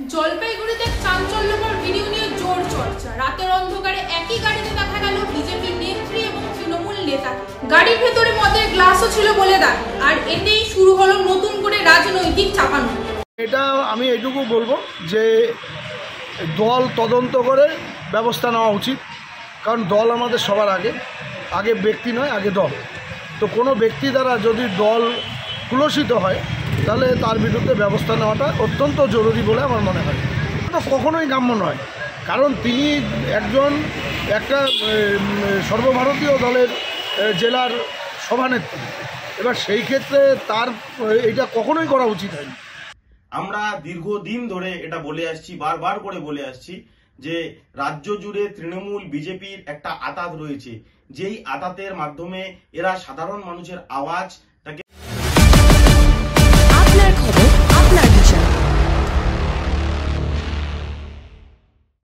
জলপাইগুড়িতে চাঞ্চল্যকর ভিডিও নিয়ে জোর চর্চা। রাতের অন্ধকারে একই গাড়িতে দেখা গেল বিজেপি নেত্রী এবং তৃণমূল নেতাকে। গাড়ির ভেতরে মদের গ্লাসও ছিল বলে দাবি। আর এতেই শুরু হলো নতুন করে রাজনৈতিক চাপানো। এটা আমি এটুকু বলবো যে দল তদন্ত করে ব্যবস্থা নেওয়া উচিত, কারণ দল আমাদের সবার আগে ব্যক্তি নয়, আগে দল। তো কোনো ব্যক্তি দ্বারা যদি দল কুলসিত হয় তাহলে তার বিরুদ্ধে ব্যবস্থা নেওয়াটা অত্যন্ত জরুরি বলে আমার মনে হয়। তো কখনোই কাম্য নয়, কারণ তিনি একটা সর্বভারতীয় দলের জেলার সভানেত্রী। এবার সেই ক্ষেত্রে তার এটা কখনোই করা উচিত হয়নি। আমরা দীর্ঘদিন ধরে এটা বলে আসছি, বারবার করে বলে আসছি যে রাজ্য জুড়ে তৃণমূল বিজেপির একটা আঁতাত রয়েছে, যেই আঁতাতের মাধ্যমে এরা সাধারণ মানুষের আওয়াজটাকে